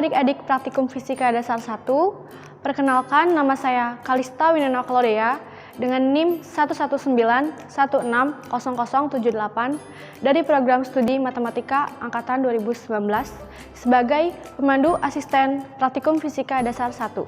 adik-adik praktikum fisika dasar 1. Perkenalkan, nama saya Kalista Winana Claudea dengan NIM 119160078 dari program studi matematika angkatan 2019 sebagai pemandu asisten praktikum fisika dasar 1.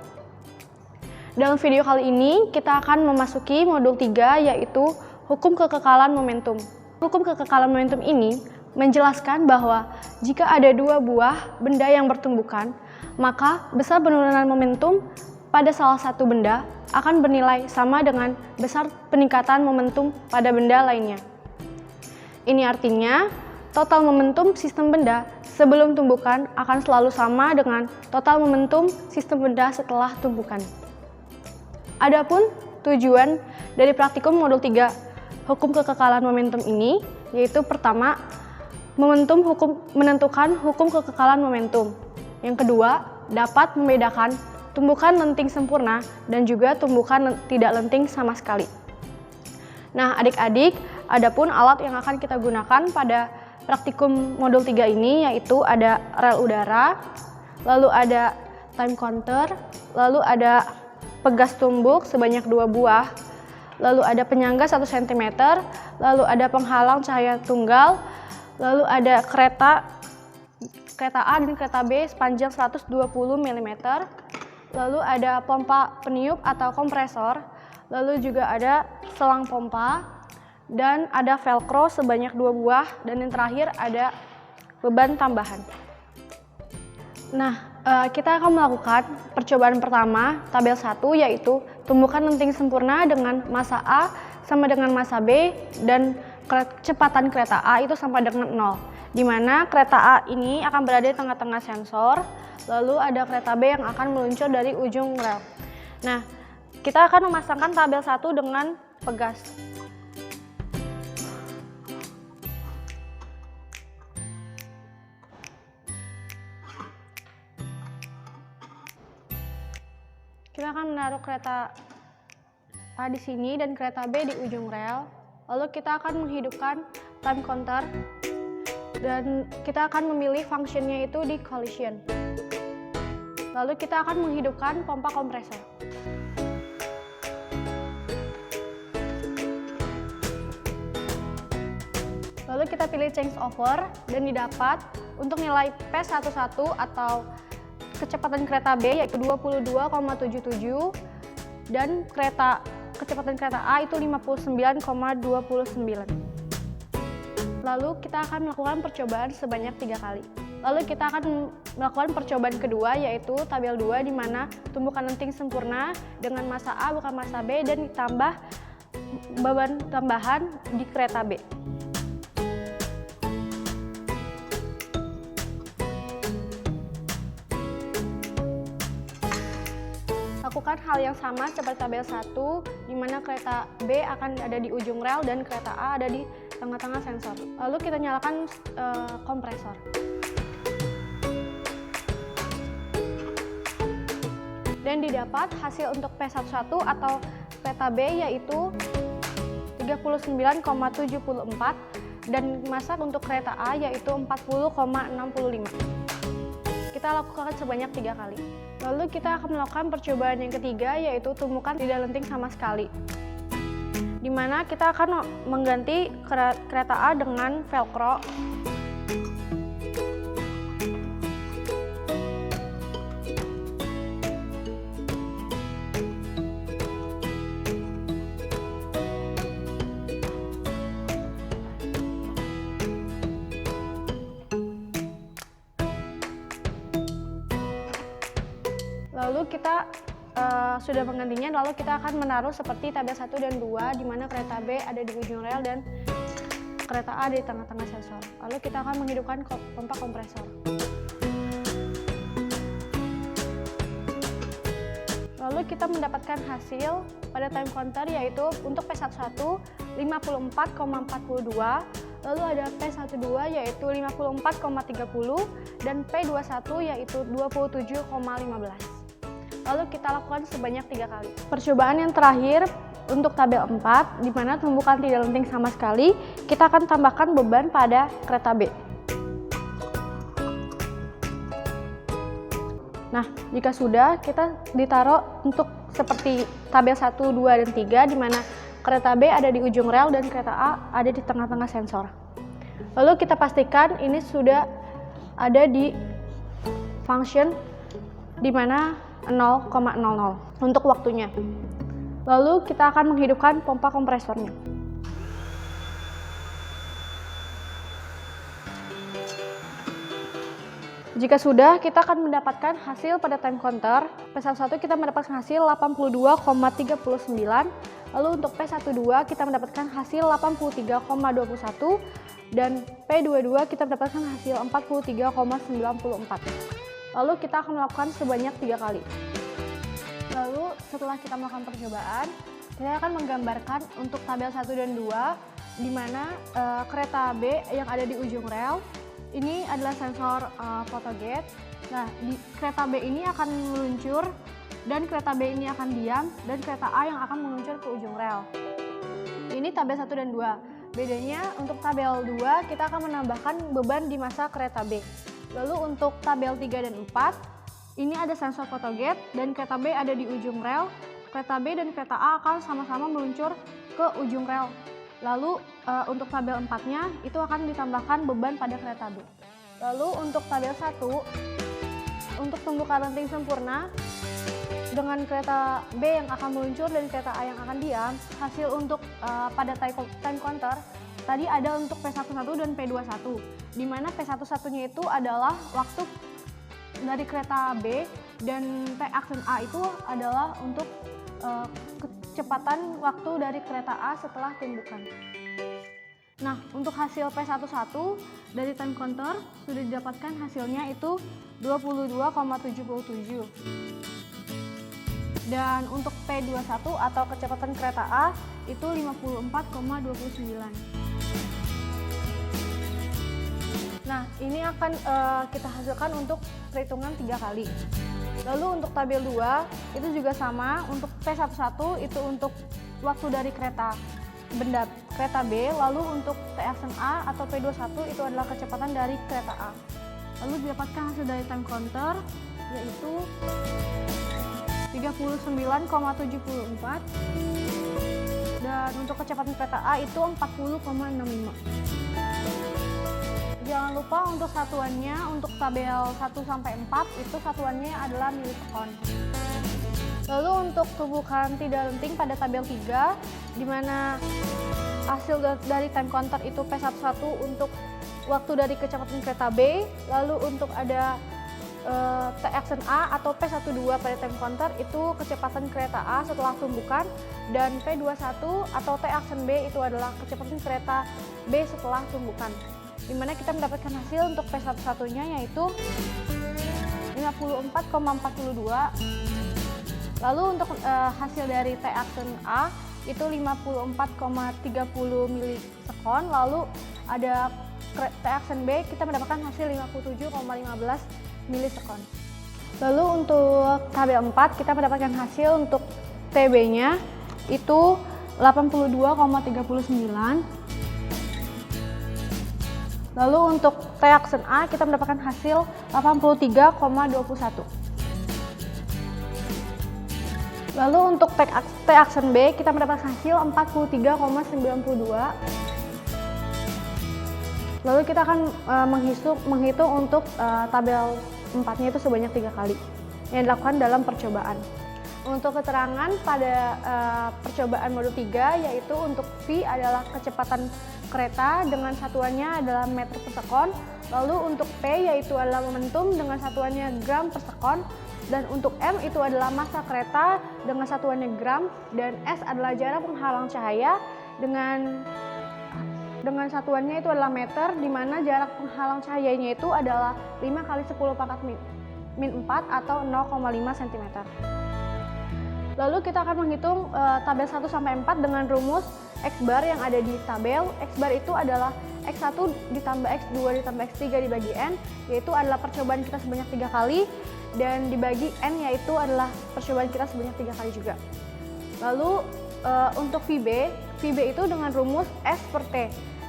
Dalam video kali ini kita akan memasuki modul 3 yaitu hukum kekekalan momentum. Hukum kekekalan momentum ini menjelaskan bahwa jika ada dua buah benda yang bertumbukan, maka besar penurunan momentum pada salah satu benda akan bernilai sama dengan besar peningkatan momentum pada benda lainnya. Ini artinya, total momentum sistem benda sebelum tumbukan akan selalu sama dengan total momentum sistem benda setelah tumbukan. Adapun tujuan dari praktikum modul 3 hukum kekekalan momentum ini yaitu pertama, menentukan hukum kekekalan momentum. Yang kedua, dapat membedakan tumbukan lenting sempurna dan juga tumbukan tidak lenting sama sekali. Nah, adik-adik, adapun alat yang akan kita gunakan pada praktikum modul 3 ini yaitu ada rel udara, lalu ada time counter, lalu ada pegas tumbuk sebanyak 2 buah, lalu ada penyangga 1 cm, lalu ada penghalang cahaya tunggal, lalu ada kereta A dan kereta B sepanjang 120 mm, lalu ada pompa peniup atau kompresor, lalu juga ada selang pompa, dan ada velcro sebanyak 2 buah, dan yang terakhir ada beban tambahan. Nah, kita akan melakukan percobaan pertama, tabel 1, yaitu tumbukan lenting sempurna dengan massa A sama dengan massa B dan kecepatan kereta A itu sama dengan 0, di mana kereta A ini akan berada di tengah-tengah sensor, lalu ada kereta B yang akan meluncur dari ujung rel. Nah, kita akan memasangkan tabel 1 dengan pegas. Kita akan menaruh kereta A di sini dan kereta B di ujung rel. Lalu kita akan menghidupkan time counter dan kita akan memilih functionnya itu di collision. Lalu kita akan menghidupkan pompa kompresor. Lalu kita pilih change over dan didapat untuk nilai P11 atau kecepatan kereta B yaitu 22,77 dan kecepatan kereta A itu 59,29. Lalu kita akan melakukan percobaan sebanyak 3 kali. Lalu kita akan melakukan percobaan kedua yaitu tabel 2 di mana tumbukan lenting sempurna dengan massa A bukan massa B dan ditambah beban tambahan di kereta B. Lakukan hal yang sama seperti tabel 1, di mana kereta B akan ada di ujung rel dan kereta A ada di tengah-tengah sensor. Lalu kita nyalakan kompresor. Dan didapat hasil untuk P11 atau kereta B yaitu 39,74 dan massa untuk kereta A yaitu 40,65. Kita lakukan sebanyak 3 kali. Lalu kita akan melakukan percobaan yang ketiga yaitu tumbukan tidak lenting sama sekali, di mana kita akan mengganti kereta A dengan velcro. Lalu kita sudah menggantinya, lalu kita akan menaruh seperti tabel 1 dan 2 di mana kereta B ada di ujung rel dan kereta A di tengah-tengah sensor. Lalu kita akan menghidupkan pompa kompresor. Lalu kita mendapatkan hasil pada time counter yaitu untuk P11 54,42, lalu ada P12 yaitu 54,30 dan P21 yaitu 27,15. Lalu kita lakukan sebanyak 3 kali. Percobaan yang terakhir untuk tabel 4, di mana tumbukan tidak lenting sama sekali, kita akan tambahkan beban pada kereta B. Nah, jika sudah, kita ditaruh untuk seperti tabel 1, 2, dan 3, di mana kereta B ada di ujung rel dan kereta A ada di tengah-tengah sensor. Lalu kita pastikan ini sudah ada di function di mana 0,00 untuk waktunya. Lalu kita akan menghidupkan pompa kompresornya. Jika sudah, kita akan mendapatkan hasil pada time counter. P11 kita mendapatkan hasil 82,39, lalu untuk P12 kita mendapatkan hasil 83,21, dan P22 kita mendapatkan hasil 43,94. Lalu kita akan melakukan sebanyak 3 kali. Lalu setelah kita melakukan percobaan, kita akan menggambarkan untuk tabel 1 dan 2, di mana kereta B yang ada di ujung rel ini adalah sensor photogate. Nah, di kereta B ini akan meluncur, dan kereta B ini akan diam, dan kereta A yang akan meluncur ke ujung rel. Ini tabel 1 dan 2. Bedanya untuk tabel 2 kita akan menambahkan beban di masa kereta B. Lalu untuk tabel 3 dan 4, ini ada sensor photogate dan kereta B ada di ujung rel. Kereta B dan kereta A akan sama-sama meluncur ke ujung rel. Lalu untuk tabel 4-nya itu akan ditambahkan beban pada kereta B. Lalu untuk tabel 1, untuk tumbukan lenting sempurna dengan kereta B yang akan meluncur dan kereta A yang akan diam, hasil untuk pada time counter tadi ada untuk P11 dan P21, di mana P11-nya itu adalah waktu dari kereta B dan T aksen A itu adalah untuk kecepatan waktu dari kereta A setelah tumbukan. Nah, untuk hasil P11 dari time counter sudah didapatkan hasilnya itu 22,77. Dan untuk P21 atau kecepatan kereta A itu 54,29. Nah, ini akan kita hasilkan untuk perhitungan 3 kali. Lalu untuk tabel 2 itu juga sama, untuk P11 itu untuk waktu dari kereta benda kereta B, lalu untuk T aksen A atau P21 itu adalah kecepatan dari kereta A. Lalu didapatkan hasil dari time counter yaitu 39,74, dan untuk kecepatan kereta A itu 40,65. Jangan lupa untuk satuannya, untuk tabel 1 sampai 4 itu satuannya adalah milisekon. Lalu untuk tumbukan tidak lenting pada tabel 3, di mana hasil dari time counter itu P11 untuk waktu dari kecepatan kereta B, lalu untuk ada T aksen A atau P12 pada time counter itu kecepatan kereta A setelah tumbukan, dan P21 atau T aksen B itu adalah kecepatan kereta B setelah tumbukan, di mana kita mendapatkan hasil untuk P11-nya yaitu 54,42. Lalu untuk hasil dari T aksen A itu 54,30 milisekon. Lalu ada T aksen B kita mendapatkan hasil 57,15 milisekon. Lalu untuk tabel 4 kita mendapatkan hasil untuk TB-nya itu 82,39. Lalu untuk T aksen A kita mendapatkan hasil 83,21. Lalu untuk T aksen B kita mendapatkan hasil 43,92. Lalu kita akan menghitung untuk tabel 4-nya itu sebanyak 3 kali yang dilakukan dalam percobaan. Untuk keterangan pada percobaan modul 3 yaitu untuk V adalah kecepatan kereta dengan satuannya adalah meter per sekon. Lalu untuk P yaitu adalah momentum dengan satuannya gram per sekon. Dan untuk M itu adalah massa kereta dengan satuannya gram. Dan S adalah jarak penghalang cahaya dengan satuannya itu adalah meter, di mana jarak penghalang cahayanya itu adalah 5 kali 10 pangkat min 4 atau 0,5 cm. Lalu kita akan menghitung tabel 1 sampai 4 dengan rumus X bar yang ada di tabel. X bar itu adalah X1 ditambah X2 ditambah X3 dibagi N, yaitu adalah percobaan kita sebanyak 3 kali, dan dibagi N yaitu adalah percobaan kita sebanyak 3 kali juga. Lalu untuk VB itu dengan rumus S per T.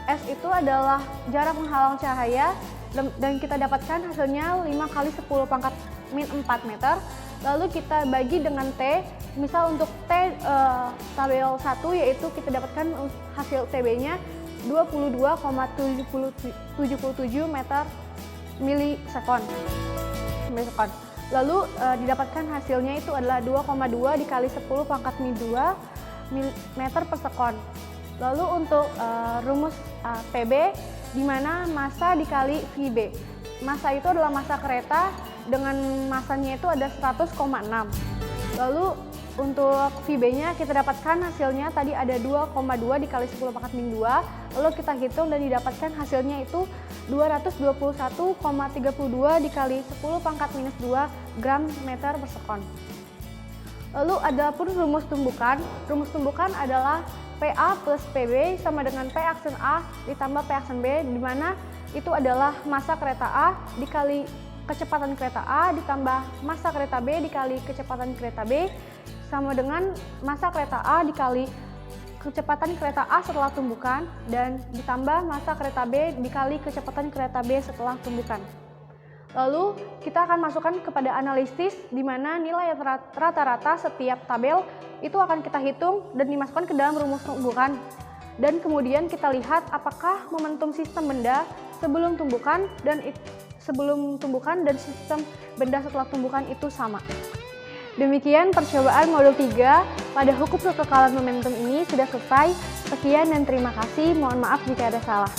S itu adalah jarak penghalang cahaya, dan kita dapatkan hasilnya 5 kali 10 pangkat min 4 meter. Lalu kita bagi dengan T, misal untuk T tabel 1 yaitu kita dapatkan hasil TB-nya 22,77 meter milisekon. Lalu didapatkan hasilnya itu adalah 2,2 dikali 10 pangkat min 2 meter per sekon. Lalu untuk rumus PB, di mana massa dikali VB. Massa itu adalah massa kereta dengan massanya itu ada 100,6. Lalu untuk VB-nya kita dapatkan hasilnya tadi ada 2,2 dikali 10 pangkat min 2. Lalu kita hitung dan didapatkan hasilnya itu 221,32 dikali 10 pangkat minus 2 gram meter per sekon. Lalu ada pun rumus tumbukan. Rumus tumbukan adalah PA plus PB sama dengan P aksen A ditambah P aksen B, di mana itu adalah massa kereta A dikali kecepatan kereta A ditambah massa kereta B dikali kecepatan kereta B sama dengan massa kereta A dikali kecepatan kereta A setelah tumbukan dan ditambah massa kereta B dikali kecepatan kereta B setelah tumbukan. Lalu kita akan masukkan kepada analisis di mana nilai rata-rata setiap tabel itu akan kita hitung dan dimasukkan ke dalam rumus tumbukan. Dan kemudian kita lihat apakah momentum sistem benda sebelum tumbukan dan sistem benda setelah tumbukan itu sama. Demikian percobaan modul 3 pada hukum kekekalan momentum ini sudah selesai. Sekian dan terima kasih. Mohon maaf jika ada salah.